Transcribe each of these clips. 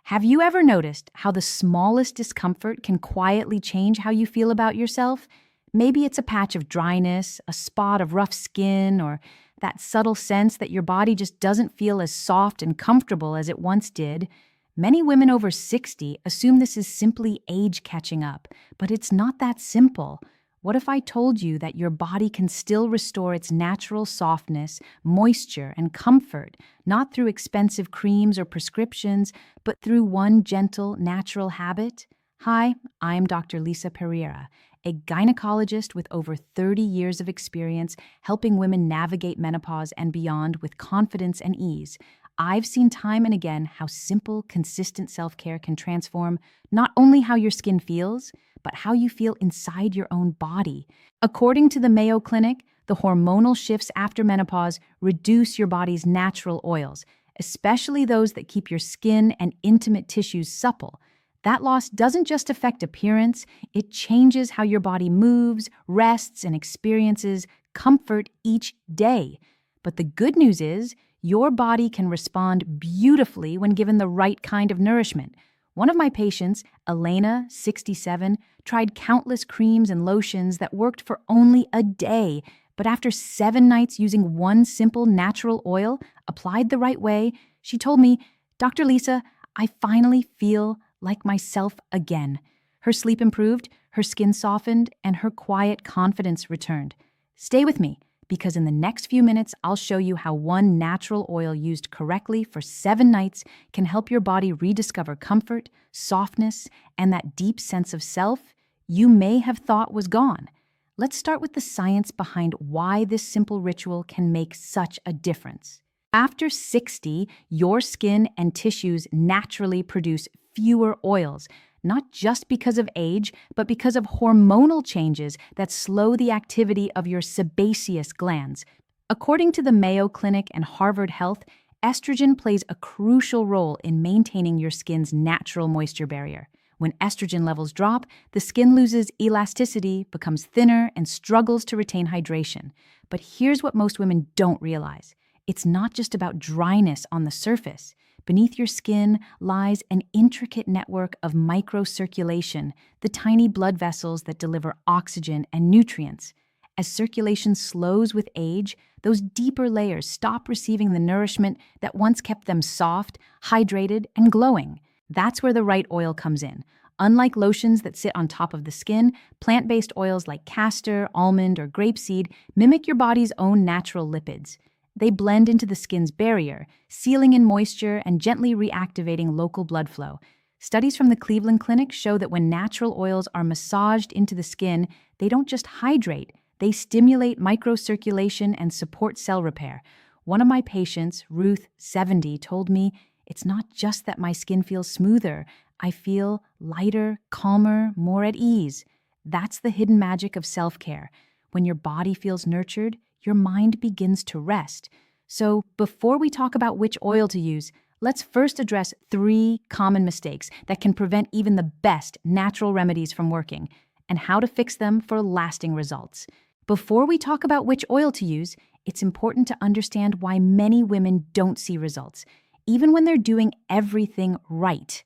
Have you ever noticed how the smallest discomfort can quietly change how you feel about yourself? Maybe it's a patch of dryness, a spot of rough skin, or that subtle sense that your body just doesn't feel as soft and comfortable as it once did. Many women over 60 assume this is simply age catching up, but it's not that simple. What if I told you that your body can still restore its natural softness, moisture, and comfort, not through expensive creams or prescriptions, but through one gentle, natural habit? Hi, I'm Dr. Lisa Periera, a gynecologist with over 30 years of experience helping women navigate menopause and beyond with confidence and ease. I've seen time and again how simple, consistent self-care can transform not only how your skin feels, but how you feel inside your own body. According to the Mayo Clinic, the hormonal shifts after menopause reduce your body's natural oils, especially those that keep your skin and intimate tissues supple. That loss doesn't just affect appearance, it changes how your body moves, rests, and experiences comfort each day. But the good news is, your body can respond beautifully when given the right kind of nourishment. One of my patients, Elena, 67, tried countless creams and lotions that worked for only a day, but after 7 nights using one simple natural oil, applied the right way, she told me, "Dr. Lisa, I finally feel like myself again." Her sleep improved, her skin softened, and her quiet confidence returned. Stay with me, because in the next few minutes, I'll show you how one natural oil used correctly for 7 nights can help your body rediscover comfort, softness, and that deep sense of self you may have thought was gone. Let's start with the science behind why this simple ritual can make such a difference. After 60, your skin and tissues naturally produce fewer oils, not just because of age, but because of hormonal changes that slow the activity of your sebaceous glands. According to the Mayo Clinic and Harvard Health, estrogen plays a crucial role in maintaining your skin's natural moisture barrier. When estrogen levels drop, the skin loses elasticity, becomes thinner, and struggles to retain hydration. But here's what most women don't realize. It's not just about dryness on the surface. Beneath your skin lies an intricate network of microcirculation, the tiny blood vessels that deliver oxygen and nutrients. As circulation slows with age, those deeper layers stop receiving the nourishment that once kept them soft, hydrated, and glowing. That's where the right oil comes in. Unlike lotions that sit on top of the skin, plant-based oils like castor, almond, or grapeseed mimic your body's own natural lipids. They blend into the skin's barrier, sealing in moisture and gently reactivating local blood flow. Studies from the Cleveland Clinic show that when natural oils are massaged into the skin, they don't just hydrate, they stimulate microcirculation and support cell repair. One of my patients, Ruth, 70, told me, "It's not just that my skin feels smoother. I feel lighter, calmer, more at ease." That's the hidden magic of self-care. When your body feels nurtured, your mind begins to rest. So before we talk about which oil to use, let's first address 3 common mistakes that can prevent even the best natural remedies from working, and how to fix them for lasting results. Before we talk about which oil to use, it's important to understand why many women don't see results, even when they're doing everything right.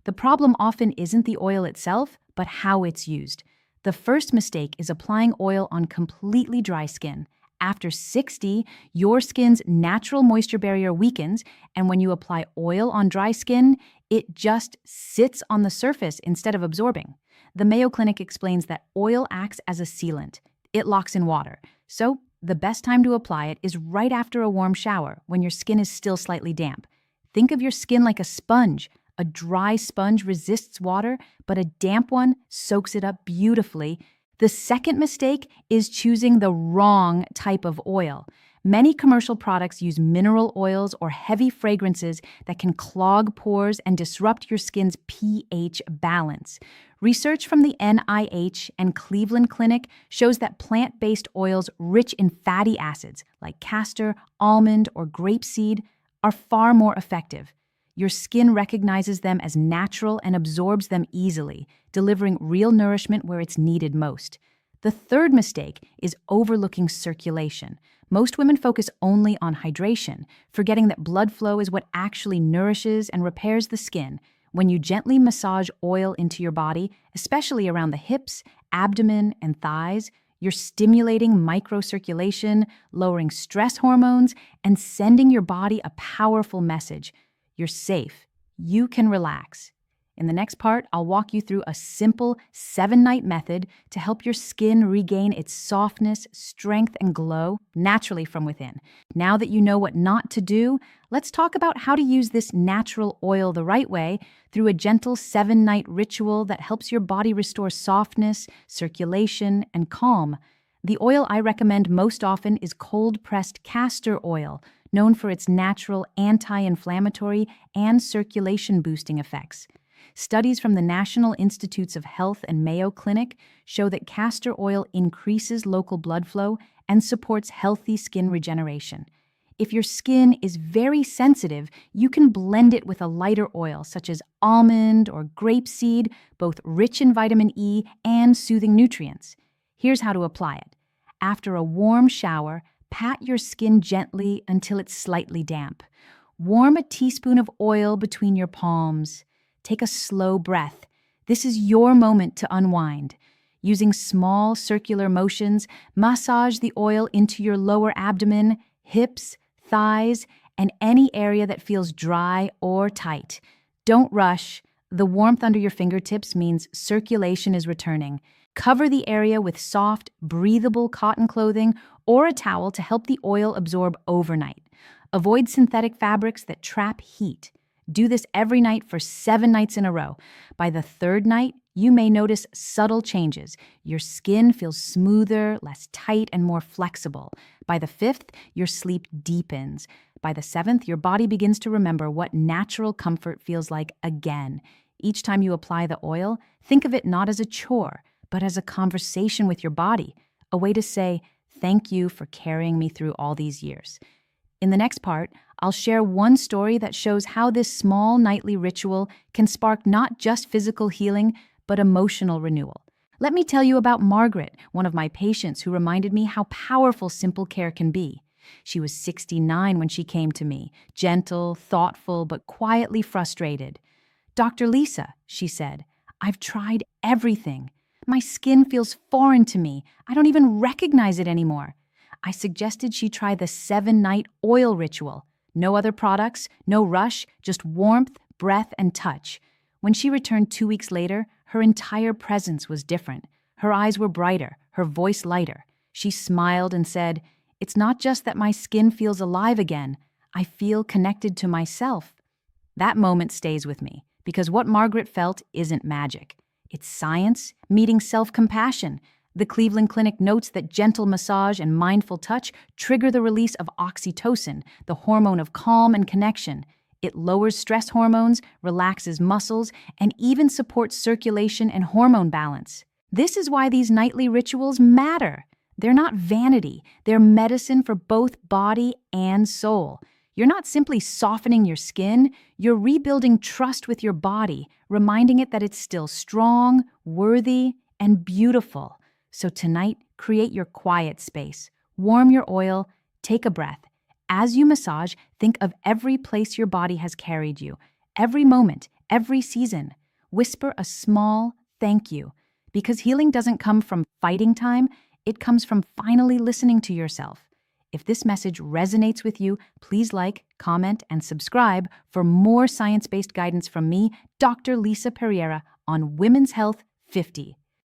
The problem often isn't the oil itself, but how it's used. The first mistake is applying oil on completely dry skin. After 60, your skin's natural moisture barrier weakens, and when you apply oil on dry skin, it just sits on the surface instead of absorbing. The Mayo Clinic explains that oil acts as a sealant. It locks in water. So, the best time to apply it is right after a warm shower, when your skin is still slightly damp. Think of your skin like a sponge. A dry sponge resists water, but a damp one soaks it up beautifully. The second mistake is choosing the wrong type of oil. Many commercial products use mineral oils or heavy fragrances that can clog pores and disrupt your skin's pH balance. Research from the NIH and Cleveland Clinic shows that plant-based oils rich in fatty acids like castor, almond, or grapeseed are far more effective. Your skin recognizes them as natural and absorbs them easily, delivering real nourishment where it's needed most. The third mistake is overlooking circulation. Most women focus only on hydration, forgetting that blood flow is what actually nourishes and repairs the skin. When you gently massage oil into your body, especially around the hips, abdomen, and thighs, you're stimulating microcirculation, lowering stress hormones, and sending your body a powerful message. You're safe. You can relax. In the next part, I'll walk you through a simple 7-night method to help your skin regain its softness, strength, and glow naturally from within. Now that you know what not to do, let's talk about how to use this natural oil the right way through a gentle 7-night ritual that helps your body restore softness, circulation, and calm. The oil I recommend most often is cold-pressed castor oil, known for its natural anti-inflammatory and circulation-boosting effects. Studies from the National Institutes of Health and Mayo Clinic show that castor oil increases local blood flow and supports healthy skin regeneration. If your skin is very sensitive, you can blend it with a lighter oil such as almond or grapeseed, both rich in vitamin E and soothing nutrients. Here's how to apply it. After a warm shower, pat your skin gently until it's slightly damp. Warm a teaspoon of oil between your palms. Take a slow breath. This is your moment to unwind. Using small circular motions, massage the oil into your lower abdomen, hips, thighs, and any area that feels dry or tight. Don't rush. The warmth under your fingertips means circulation is returning. Cover the area with soft, breathable cotton clothing or a towel to help the oil absorb overnight. Avoid synthetic fabrics that trap heat. Do this every night for 7 nights in a row. By the 3rd night, you may notice subtle changes. Your skin feels smoother, less tight, and more flexible. By the 5th, your sleep deepens. By the 7th, your body begins to remember what natural comfort feels like again. Each time you apply the oil, think of it not as a chore, but as a conversation with your body, a way to say, "Thank you for carrying me through all these years." In the next part, I'll share one story that shows how this small nightly ritual can spark not just physical healing, but emotional renewal. Let me tell you about Margaret, one of my patients who reminded me how powerful simple care can be. She was 69 when she came to me, gentle, thoughtful, but quietly frustrated. "Dr. Lisa," she said, "I've tried everything. My skin feels foreign to me. I don't even recognize it anymore." I suggested she try the 7-night oil ritual. No other products, no rush, just warmth, breath, and touch. When she returned 2 weeks later, her entire presence was different. Her eyes were brighter, her voice lighter. She smiled and said, "It's not just that my skin feels alive again. I feel connected to myself." That moment stays with me, because what Margaret felt isn't magic. It's science meeting self-compassion. The Cleveland Clinic notes that gentle massage and mindful touch trigger the release of oxytocin, the hormone of calm and connection. It lowers stress hormones, relaxes muscles, and even supports circulation and hormone balance. This is why these nightly rituals matter. They're not vanity. They're medicine for both body and soul. You're not simply softening your skin, you're rebuilding trust with your body, reminding it that it's still strong, worthy, and beautiful. So tonight, create your quiet space. Warm your oil, take a breath. As you massage, think of every place your body has carried you, every moment, every season. Whisper a small thank you, because healing doesn't come from fighting time, it comes from finally listening to yourself. If this message resonates with you, please like, comment, and subscribe for more science-based guidance from me, Dr. Lisa Periera, on Women's Health 50.